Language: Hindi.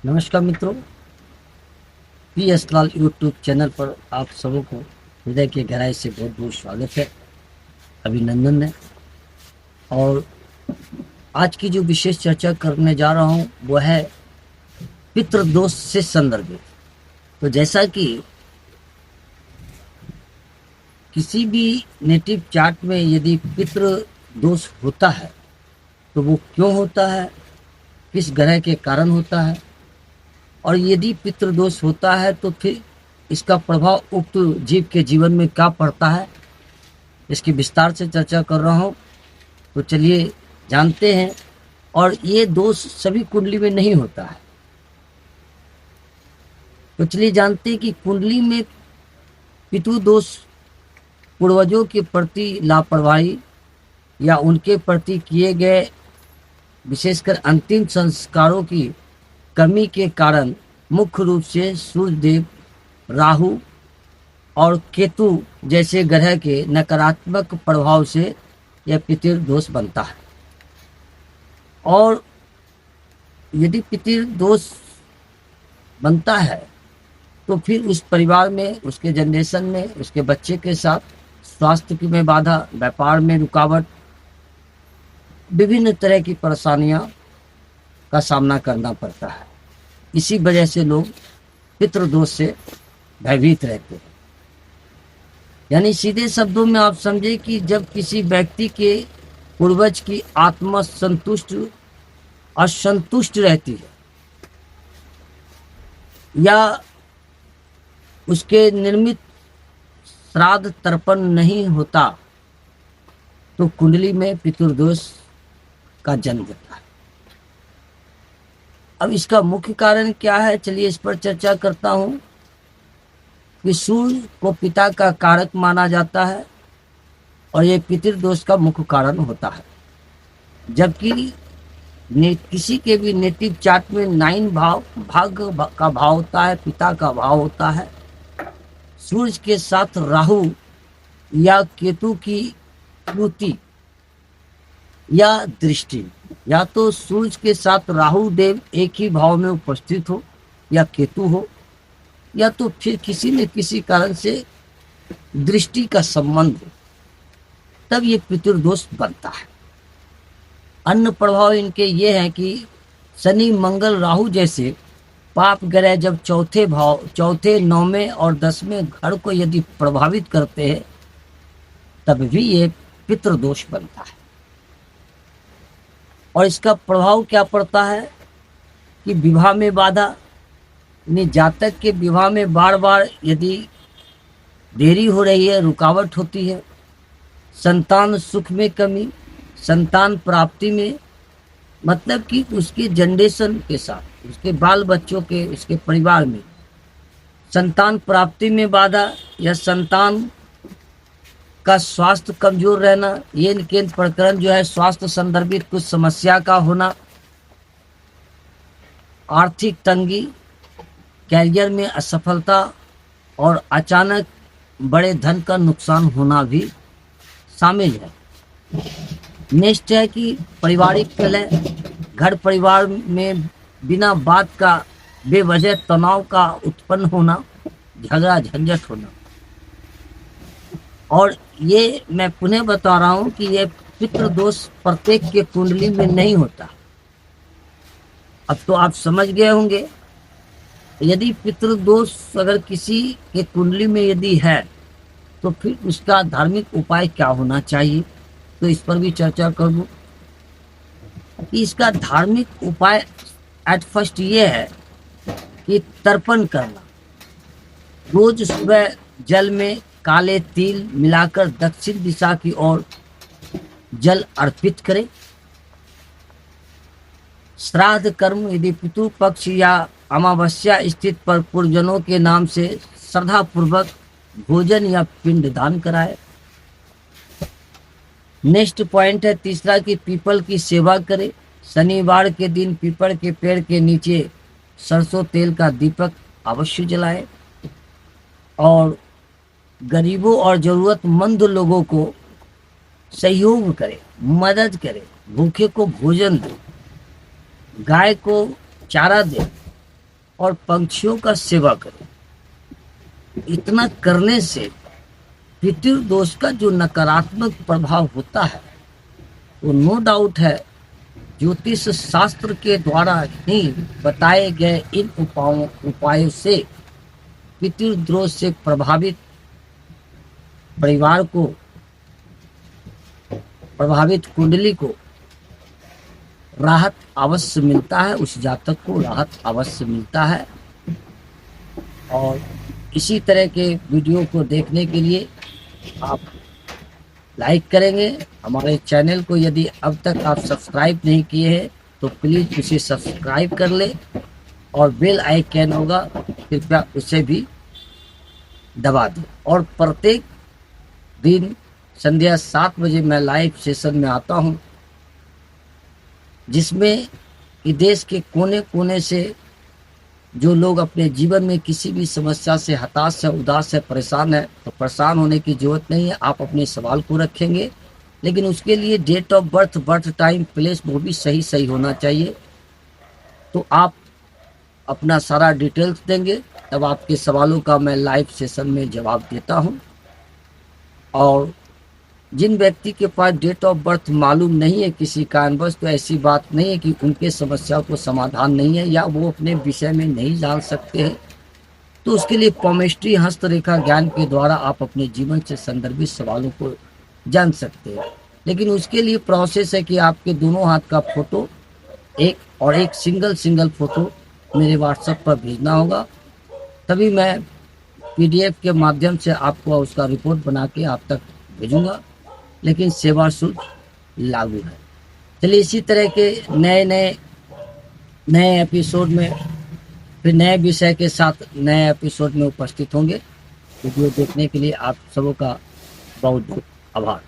नमस्कार मित्रों, पी एस लाल यूट्यूब चैनल पर आप सबों को हृदय के गहराई से बहुत बहुत स्वागत है, अभिनंदन है। और आज की जो विशेष चर्चा करने जा रहा हूँ वो है पितृदोष से संदर्भित। तो जैसा कि किसी भी नेटिव चार्ट में यदि पितृ दोष होता है तो वो क्यों होता है, किस ग्रह के कारण होता है, और यदि पितृदोष होता है तो फिर इसका प्रभाव उक्त जीव के जीवन में क्या पड़ता है, इसकी विस्तार से चर्चा कर रहा हूँ। तो चलिए जानते हैं। और ये दोष सभी कुंडली में नहीं होता है। तो चलिए जानते हैं कि कुंडली में पितृदोष पूर्वजों के प्रति लापरवाही या उनके प्रति किए गए विशेषकर अंतिम संस्कारों की कमी के कारण मुख्य रूप से सूर्यदेव, राहु और केतु जैसे ग्रह के नकारात्मक प्रभाव से यह पितृदोष बनता है। और यदि पितृदोष बनता है तो फिर उस परिवार में, उसके जनरेशन में, उसके बच्चे के साथ स्वास्थ्य में बाधा, व्यापार में रुकावट, विभिन्न तरह की परेशानियां का सामना करना पड़ता है। इसी वजह से लोग पितृदोष से भयभीत रहते हैं। यानी सीधे शब्दों में आप समझे कि जब किसी व्यक्ति के पूर्वज की आत्मा असंतुष्ट रहती है या उसके निर्मित श्राद्ध तर्पण नहीं होता तो कुंडली में पितृदोष का जन्म होता है। अब इसका मुख्य कारण क्या है, चलिए इस पर चर्चा करता हूं। कि सूर्य को पिता का कारक माना जाता है और ये पितृदोष का मुख्य कारण होता है। जबकि किसी के भी नेटिव चार्ट में 9 भाग्य का भाव होता है, पिता का भाव होता है। सूर्य के साथ राहु या केतु की युति या दृष्टि, या तो सूर्य के साथ राहु देव एक ही भाव में उपस्थित हो या केतु हो, या तो फिर किसी न किसी कारण से दृष्टि का संबंध हो, तब ये पितृदोष बनता है। अन्य प्रभाव इनके ये हैं कि शनि, मंगल, राहु जैसे पाप ग्रह जब चौथे, 9वें और 10वें घर को यदि प्रभावित करते हैं तब भी ये पितृदोष बनता है। और इसका प्रभाव क्या पड़ता है कि विवाह में बाधा, यानी जातक के विवाह में बार बार यदि देरी हो रही है, रुकावट होती है, संतान सुख में कमी, संतान प्राप्ति में, मतलब कि उसके जनरेशन के साथ, उसके बाल बच्चों के, उसके परिवार में संतान प्राप्ति में बाधा या संतान का स्वास्थ्य कमजोर रहना, ये केंद्र प्रकरण जो है स्वास्थ्य संदर्भित कुछ समस्या का होना, आर्थिक तंगी, कैरियर में असफलता और अचानक बड़े धन का नुकसान होना भी शामिल है। नेक्स्ट है कि पारिवारिक कलह, घर परिवार में बिना बात का बेवजह तनाव का उत्पन्न होना, झगड़ा झंझट होना। और ये मैं पुनः बता रहा हूं कि ये पितृदोष प्रत्येक के कुंडली में नहीं होता। अब तो आप समझ गए होंगे। यदि पितृदोष अगर किसी के कुंडली में यदि है तो फिर उसका धार्मिक उपाय क्या होना चाहिए, तो इस पर भी चर्चा कर दूं कि इसका धार्मिक उपाय एट फर्स्ट ये है कि तर्पण करना। रोज सुबह जल में काले तिल मिलाकर दक्षिण दिशा की ओर जल अर्पित करें। श्राद्ध कर्म, यदि पितृ पक्ष या अमावस्या स्थित पर पूर्वजनों के नाम से श्रद्धा पूर्वक भोजन या पिंड दान कराए। नेक्स्ट पॉइंट है तीसरा कि पीपल की सेवा करें। शनिवार के दिन पीपल के पेड़ के नीचे सरसों तेल का दीपक अवश्य जलाए और गरीबों और जरूरतमंद लोगों को सहयोग करें, मदद करें, भूखे को भोजन दें, गाय को चारा दें, और पंछियों का सेवा करो। इतना करने से पितृदोष का जो नकारात्मक प्रभाव होता है वो नो डाउट है ज्योतिष शास्त्र के द्वारा ही बताए गए इन उपायों से पितृदोष से प्रभावित परिवार को, प्रभावित कुंडली को राहत अवश्य मिलता है, उस जातक को राहत अवश्य मिलता है। और इसी तरह के वीडियो को देखने के लिए आप लाइक करेंगे। हमारे चैनल को यदि अब तक आप सब्सक्राइब नहीं किए हैं तो प्लीज़ उसे सब्सक्राइब कर ले और बेल आइकन होगा कृपया उसे भी दबा दें। और प्रत्येक दिन संध्या 7 बजे मैं लाइव सेशन में आता हूं, जिसमें कि देश के कोने कोने से जो लोग अपने जीवन में किसी भी समस्या से हताश है, उदास है, परेशान है, तो परेशान होने की जरूरत नहीं है। आप अपने सवाल को रखेंगे, लेकिन उसके लिए date of birth, birth time, place वो भी सही होना चाहिए। तो आप अपना सारा डिटेल्स देंगे, तब आपके सवालों का मैं लाइव सेशन में जवाब देता हूं। और जिन व्यक्ति के पास डेट ऑफ बर्थ मालूम नहीं है किसी कारणवश, तो ऐसी बात नहीं है कि उनके समस्या को समाधान नहीं है या वो अपने विषय में नहीं जान सकते हैं। तो उसके लिए पॉमेस्ट्री हस्तरेखा ज्ञान के द्वारा आप अपने जीवन से संदर्भित सवालों को जान सकते हैं। लेकिन उसके लिए प्रोसेस है कि आपके दोनों हाथ का फोटो एक सिंगल फोटो मेरे व्हाट्सएप पर भेजना होगा, तभी मैं PDF के माध्यम से आपको उसका रिपोर्ट बना के आप तक भेजूंगा। लेकिन सेवा शुल्क लागू है। चलिए इसी तरह के नए एपिसोड में फिर नए विषय के साथ नए एपिसोड में उपस्थित होंगे। वीडियो देखने के लिए आप सबों का बहुत बहुत आभार।